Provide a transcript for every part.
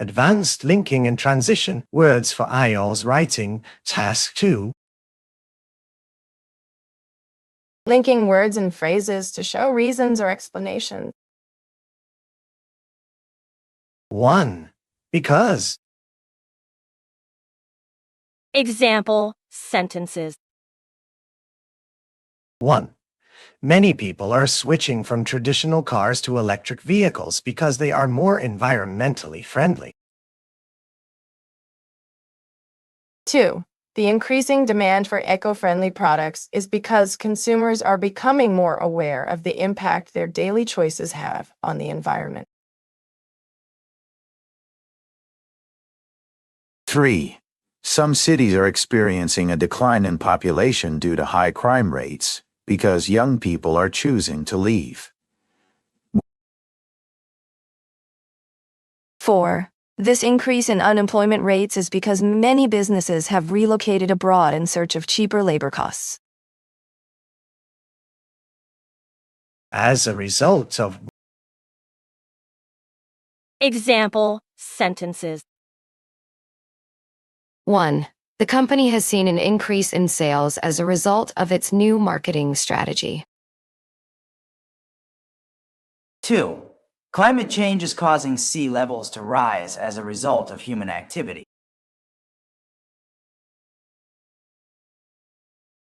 Advanced linking and transition words for IELTS Writing Task 2. Linking words and phrases to show reasons or explanations. 1. Because. Example sentences. 1. Many people are switching from traditional cars to electric vehicles because they are more environmentally friendly. 2. The increasing demand for eco-friendly products is because consumers are becoming more aware of the impact their daily choices have on the environment. 3. Some cities are experiencing a decline in population due to high crime rates because young people are choosing to leave. 4. This increase in unemployment rates is because many businesses have relocated abroad in search of cheaper labor costs. As a result of. Example sentences. 1. The company has seen an increase in sales as a result of its new marketing strategy. 2. Climate change is causing sea levels to rise as a result of human activity.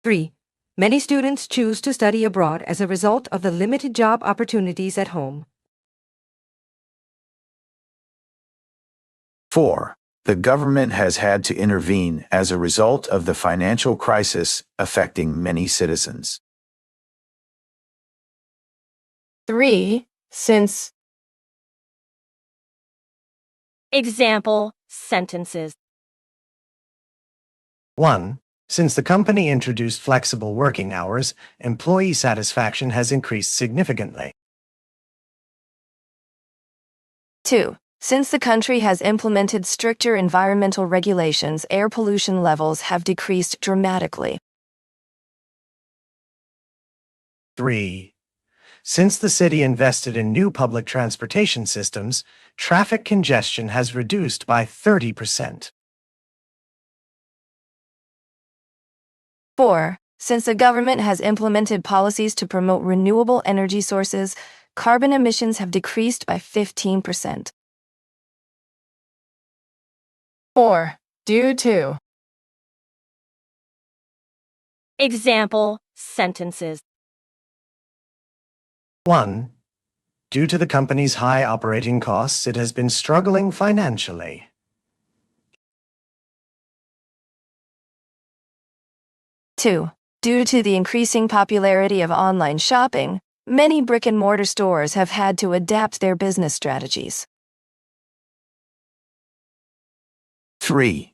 3. Many students choose to study abroad as a result of the limited job opportunities at home. 4. The government has had to intervene as a result of the financial crisis affecting many citizens. 3. Since. Example sentences. 1. Since the company introduced flexible working hours, employee satisfaction has increased significantly. 2. Since the country has implemented stricter environmental regulations, air pollution levels have decreased dramatically. 3. Since the city invested in new public transportation systems, traffic congestion has reduced by 30%. 4. Since the government has implemented policies to promote renewable energy sources, carbon emissions have decreased by 15%. 4. Due to. Example sentences. 1. Due to the company's high operating costs, it has been struggling financially. 2. Due to the increasing popularity of online shopping, many brick-and-mortar stores have had to adapt their business strategies. 3.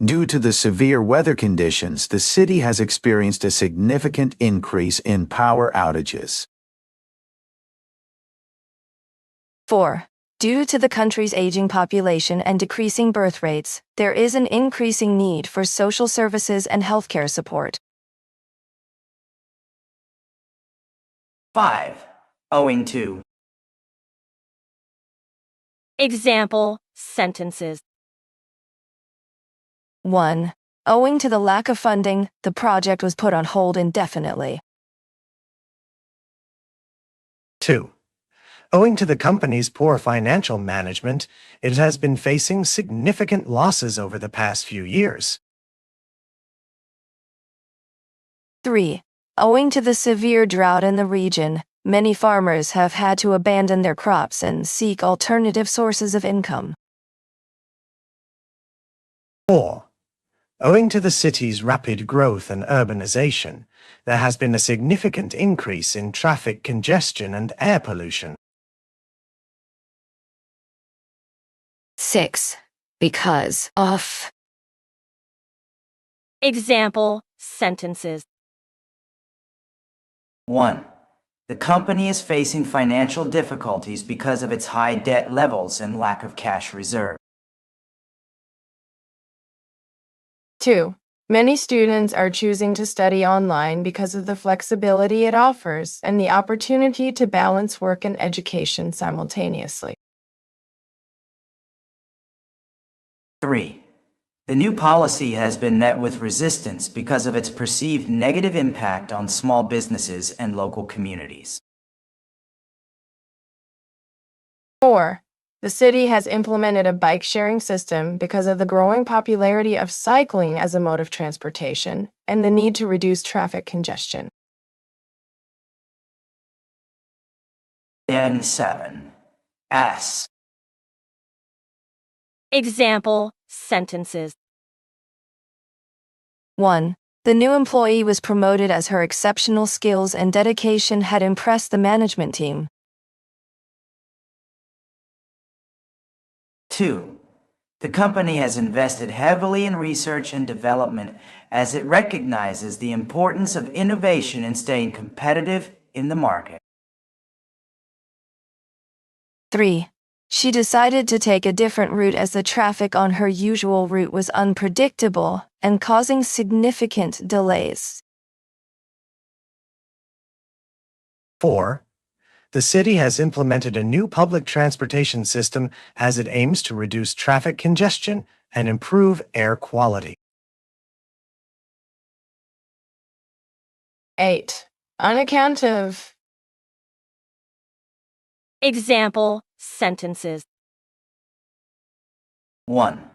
Due to the severe weather conditions, the city has experienced a significant increase in power outages. 4. Due to the country's aging population and decreasing birth rates, there is an increasing need for social services and healthcare support. 5. Owing to. Example sentences. 1. Owing to the lack of funding, the project was put on hold indefinitely. 2. Owing to the company's poor financial management, it has been facing significant losses over the past few years. 3. Owing to the severe drought in the region, many farmers have had to abandon their crops and seek alternative sources of income. 4. Owing to the city's rapid growth and urbanization, there has been a significant increase in traffic congestion and air pollution. 6. Because of. Example sentences. 1. The company is facing financial difficulties because of its high debt levels and lack of cash reserve. 2. Many students are choosing to study online because of the flexibility it offers and the opportunity to balance work and education simultaneously. 3. The new policy has been met with resistance because of its perceived negative impact on small businesses and local communities. 4. The city has implemented a bike sharing system because of the growing popularity of cycling as a mode of transportation and the need to reduce traffic congestion. And 7. S. Example sentences. 1. The new employee was promoted as her exceptional skills and dedication had impressed the management team. 2. The company has invested heavily in research and development as it recognizes the importance of innovation in staying competitive in the market. 3. She decided to take a different route as the traffic on her usual route was unpredictable and causing significant delays. 4. The city has implemented a new public transportation system as it aims to reduce traffic congestion and improve air quality. 8. On account of Example sentences. 1.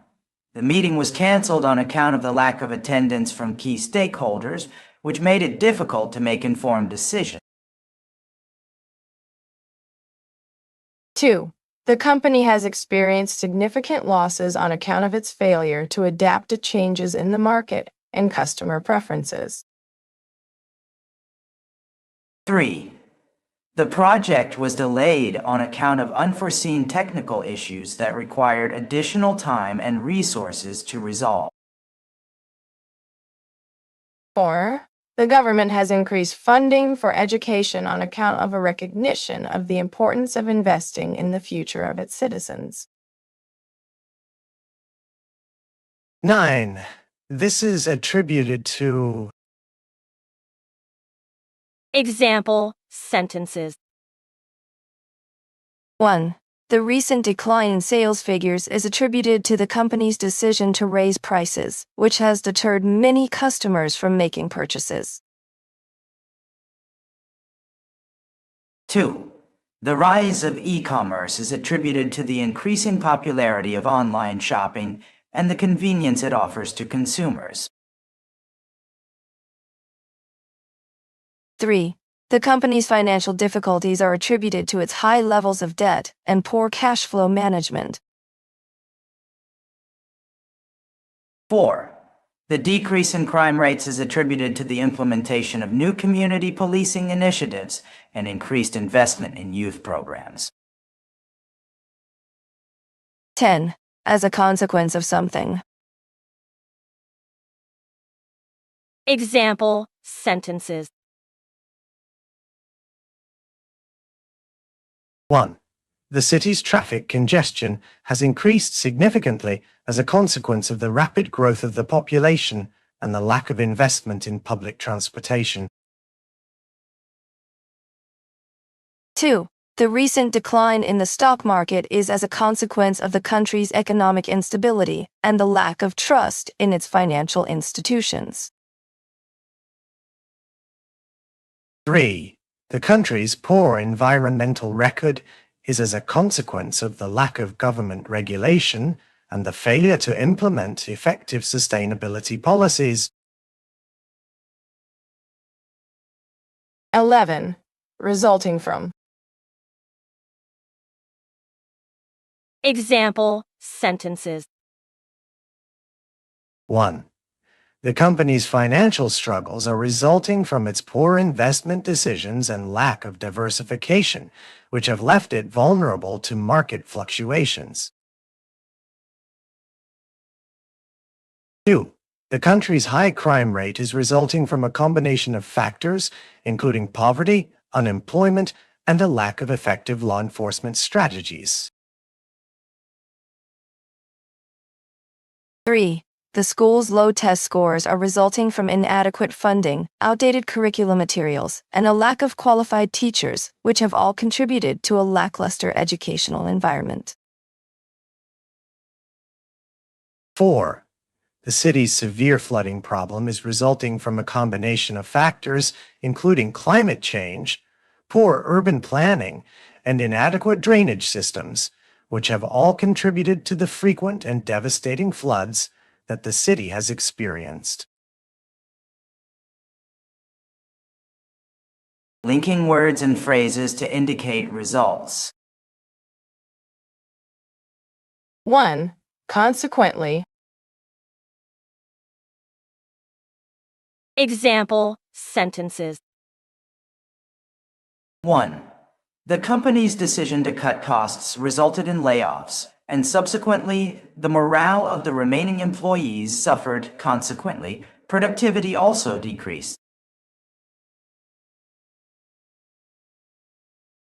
The meeting was canceled on account of the lack of attendance from key stakeholders, which made it difficult to make informed decisions. 2. The company has experienced significant losses on account of its failure to adapt to changes in the market and customer preferences. 3. The project was delayed on account of unforeseen technical issues that required additional time and resources to resolve. 4. The government has increased funding for education on account of a recognition of the importance of investing in the future of its citizens. 9. This is attributed to Example sentences. 1. The recent decline in sales figures is attributed to the company's decision to raise prices, which has deterred many customers from making purchases. 2. The rise of e-commerce is attributed to the increasing popularity of online shopping and the convenience it offers to consumers. 3. The company's financial difficulties are attributed to its high levels of debt and poor cash flow management. 4. The decrease in crime rates is attributed to the implementation of new community policing initiatives and increased investment in youth programs. 10. As a consequence of something. Example sentences. 1. The city's traffic congestion has increased significantly as a consequence of the rapid growth of the population and the lack of investment in public transportation. 2. The recent decline in the stock market is as a consequence of the country's economic instability and the lack of trust in its financial institutions. 3. The country's poor environmental record is as a consequence of the lack of government regulation and the failure to implement effective sustainability policies. 11. Resulting from Example sentences. 1. The company's financial struggles are resulting from its poor investment decisions and lack of diversification, which have left it vulnerable to market fluctuations. 2. The country's high crime rate is resulting from a combination of factors, including poverty, unemployment, and a lack of effective law enforcement strategies. 3. The school's low test scores are resulting from inadequate funding, outdated curriculum materials, and a lack of qualified teachers, which have all contributed to a lackluster educational environment. 4. The city's severe flooding problem is resulting from a combination of factors, including climate change, poor urban planning, and inadequate drainage systems, which have all contributed to the frequent and devastating floods that the city has experienced. Linking words and phrases to indicate results. 1. Consequently. Example sentences. 1. The company's decision to cut costs resulted in layoffs, and subsequently, the morale of the remaining employees suffered. Consequently, productivity also decreased.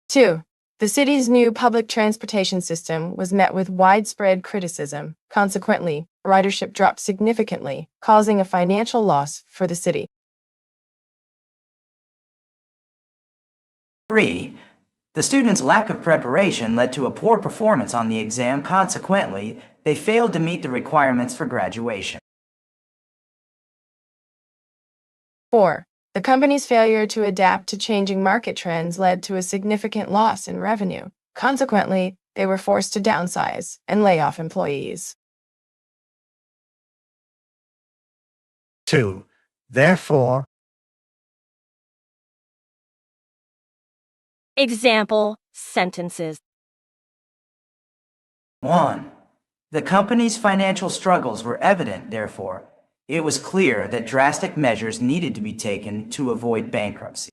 2. The city's new public transportation system was met with widespread criticism. Consequently, ridership dropped significantly, causing a financial loss for the city. 3. The students' lack of preparation led to a poor performance on the exam. Consequently, they failed to meet the requirements for graduation. 4. The company's failure to adapt to changing market trends led to a significant loss in revenue. Consequently, they were forced to downsize and lay off employees. 2. Therefore, Example sentences. 1. The company's financial struggles were evident, therefore, it was clear that drastic measures needed to be taken to avoid bankruptcy.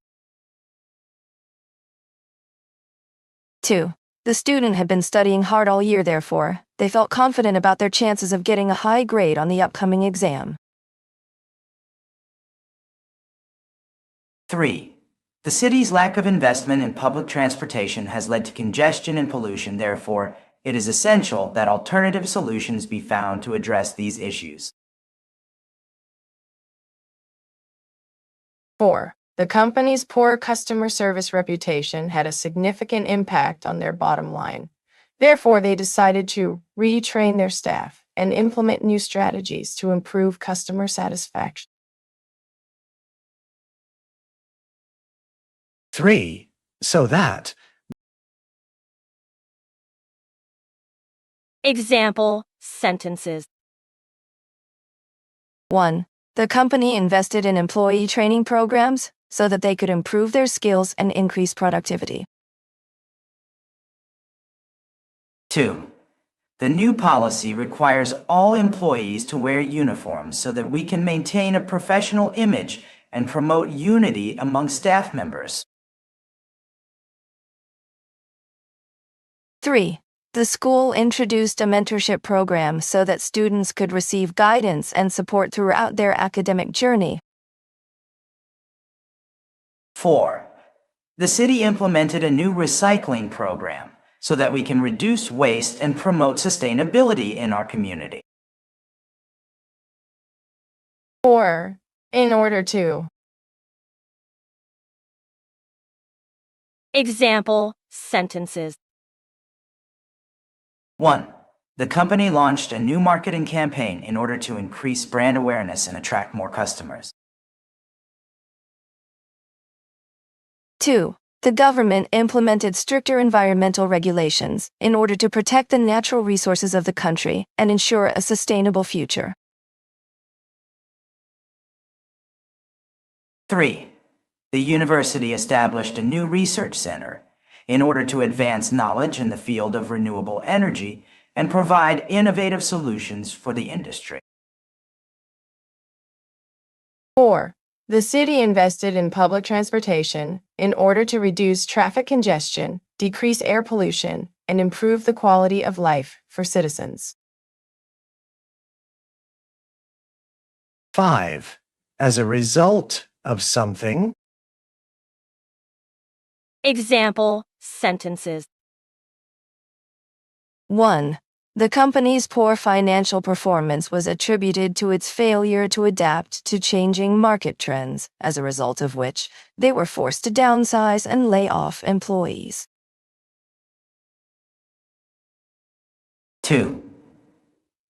2. The student had been studying hard all year, therefore, they felt confident about their chances of getting a high grade on the upcoming exam. 3. The city's lack of investment in public transportation has led to congestion and pollution. Therefore, it is essential that alternative solutions be found to address these issues. 4. The company's poor customer service reputation had a significant impact on their bottom line. Therefore, they decided to retrain their staff and implement new strategies to improve customer satisfaction. 3. So that Example sentences. 1. The company invested in employee training programs so that they could improve their skills and increase productivity. 2. The new policy requires all employees to wear uniforms so that we can maintain a professional image and promote unity among staff members. 3. The school introduced a mentorship program so that students could receive guidance and support throughout their academic journey. 4. The city implemented a new recycling program so that we can reduce waste and promote sustainability in our community. 4. In order to. Example sentences. 1. The company launched a new marketing campaign in order to increase brand awareness and attract more customers. 2. The government implemented stricter environmental regulations in order to protect the natural resources of the country and ensure a sustainable future. 3. The university established a new research center in order to advance knowledge in the field of renewable energy and provide innovative solutions for the industry. 4. The city invested in public transportation in order to reduce traffic congestion, decrease air pollution, and improve the quality of life for citizens. 5. As a result of something. Example sentences. 1. The company's poor financial performance was attributed to its failure to adapt to changing market trends, as a result of which they were forced to downsize and lay off employees. 2.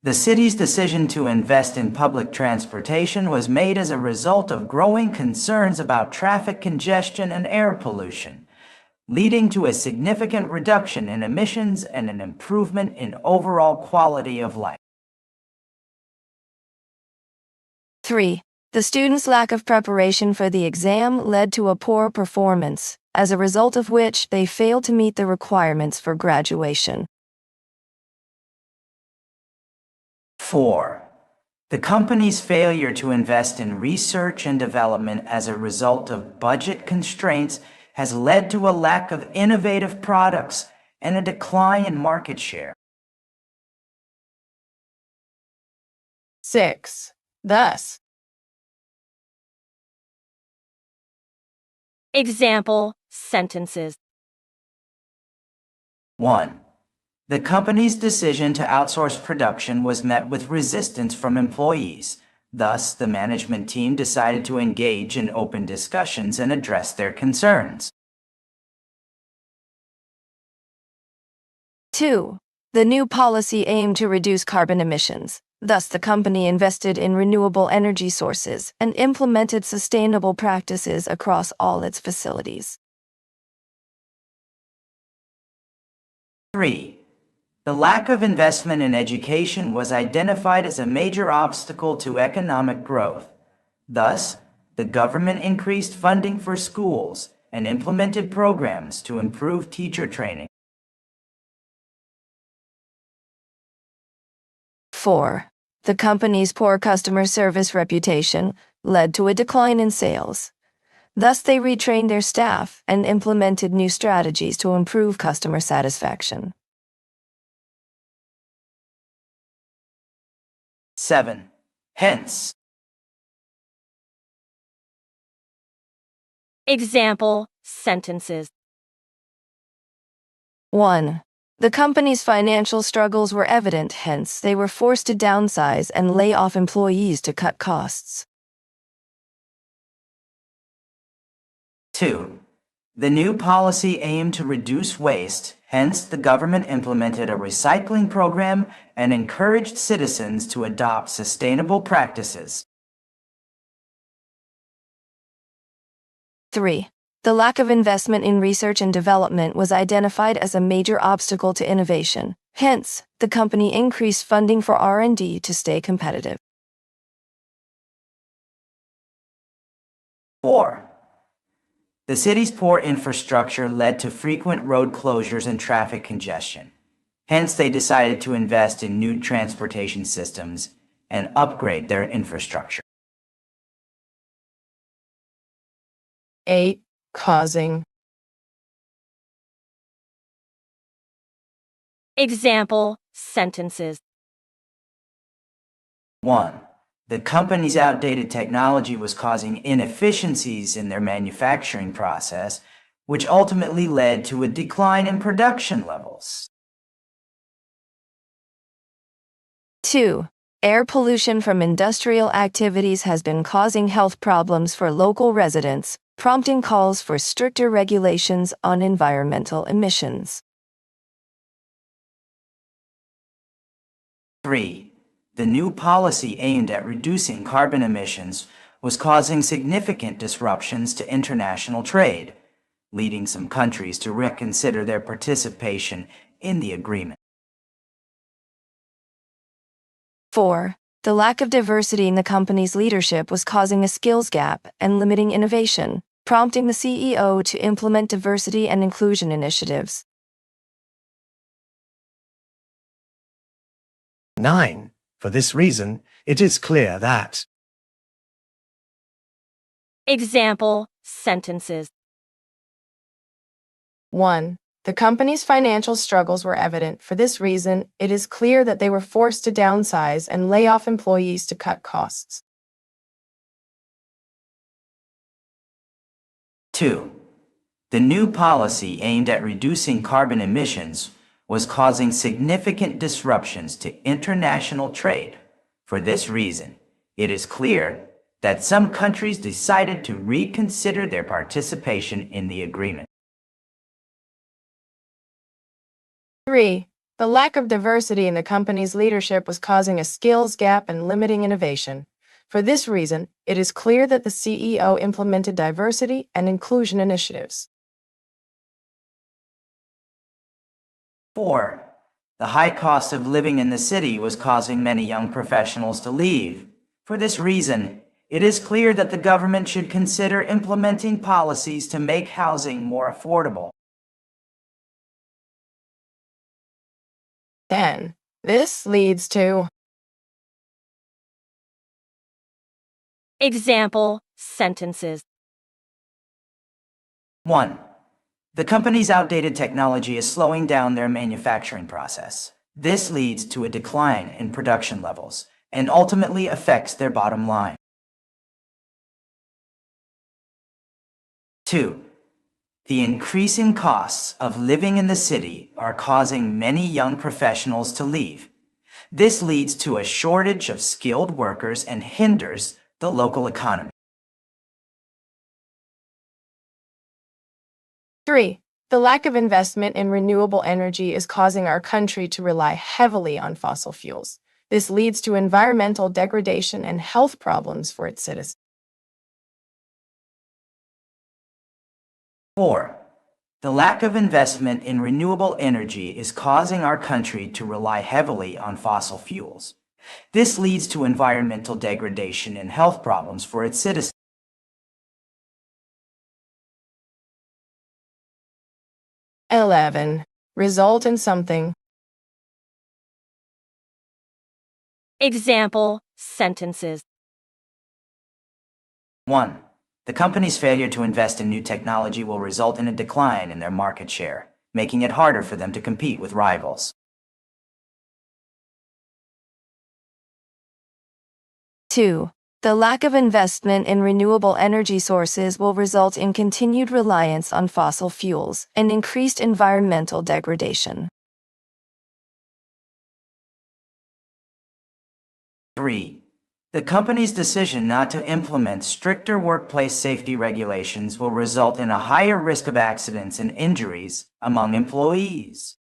The city's decision to invest in public transportation was made as a result of growing concerns about traffic congestion and air pollution, leading to a significant reduction in emissions and an improvement in overall quality of life. 3. The students' lack of preparation for the exam led to a poor performance, as a result of which they failed to meet the requirements for graduation. 4. The company's failure to invest in research and development as a result of budget constraints has led to a lack of innovative products and a decline in market share. 6. Thus, Example sentences. 1. The company's decision to outsource production was met with resistance from employees. Thus, the management team decided to engage in open discussions and address their concerns. 2. The new policy aimed to reduce carbon emissions. Thus, the company invested in renewable energy sources and implemented sustainable practices across all its facilities. 3. The lack of investment in education was identified as a major obstacle to economic growth. Thus, the government increased funding for schools and implemented programs to improve teacher training. 4. The company's poor customer service reputation led to a decline in sales. Thus, they retrained their staff and implemented new strategies to improve customer satisfaction. 7. Hence, Example sentences. 1. The company's financial struggles were evident, hence, they were forced to downsize and lay off employees to cut costs. 2. The new policy aimed to reduce waste, hence the government implemented a recycling program and encouraged citizens to adopt sustainable practices. 3. The lack of investment in research and development was identified as a major obstacle to innovation. Hence, the company increased funding for R&D to stay competitive. 4. The city's poor infrastructure led to frequent road closures and traffic congestion. Hence, they decided to invest in new transportation systems and upgrade their infrastructure. 8. Causing. Example sentences. 1. The company's outdated technology was causing inefficiencies in their manufacturing process, which ultimately led to a decline in production levels. 2. Air pollution from industrial activities has been causing health problems for local residents, prompting calls for stricter regulations on environmental emissions. 3. The new policy aimed at reducing carbon emissions was causing significant disruptions to international trade, leading some countries to reconsider their participation in the agreement. 4. The lack of diversity in the company's leadership was causing a skills gap and limiting innovation, prompting the CEO to implement diversity and inclusion initiatives. 9. For this reason, it is clear that Example sentences. 1. The company's financial struggles were evident. For this reason, it is clear that they were forced to downsize and lay off employees to cut costs. 2. The new policy aimed at reducing carbon emissions was causing significant disruptions to international trade. For this reason, it is clear that some countries decided to reconsider their participation in the agreement. 3. The lack of diversity in the company's leadership was causing a skills gap and limiting innovation. For this reason, it is clear that the CEO implemented diversity and inclusion initiatives. 4. The high cost of living in the city was causing many young professionals to leave. For this reason, it is clear that the government should consider implementing policies to make housing more affordable. 10. This leads to Example sentences. 1. The company's outdated technology is slowing down their manufacturing process. This leads to a decline in production levels and ultimately affects their bottom line. 2. The increasing costs of living in the city are causing many young professionals to leave. This leads to a shortage of skilled workers and hinders the local economy. 3. The lack of investment in renewable energy is causing our country to rely heavily on fossil fuels. This leads to environmental degradation and health problems for its citizens. 4. The lack of investment in renewable energy is causing our country to rely heavily on fossil fuels. This leads to environmental degradation and health problems for its citizens. 11. Result in something. Example sentences. 1. The company's failure to invest in new technology will result in a decline in their market share, making it harder for them to compete with rivals. 2. The lack of investment in renewable energy sources will result in continued reliance on fossil fuels and increased environmental degradation. 3. The company's decision not to implement stricter workplace safety regulations will result in a higher risk of accidents and injuries among employees.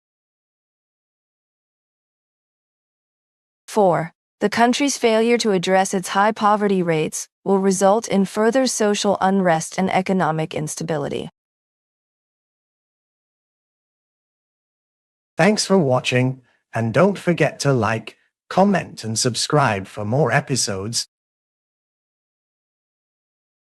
4. The country's failure to address its high poverty rates will result in further social unrest and economic instability. Thanks for watching, and don't forget to like, comment, and subscribe for more episodes.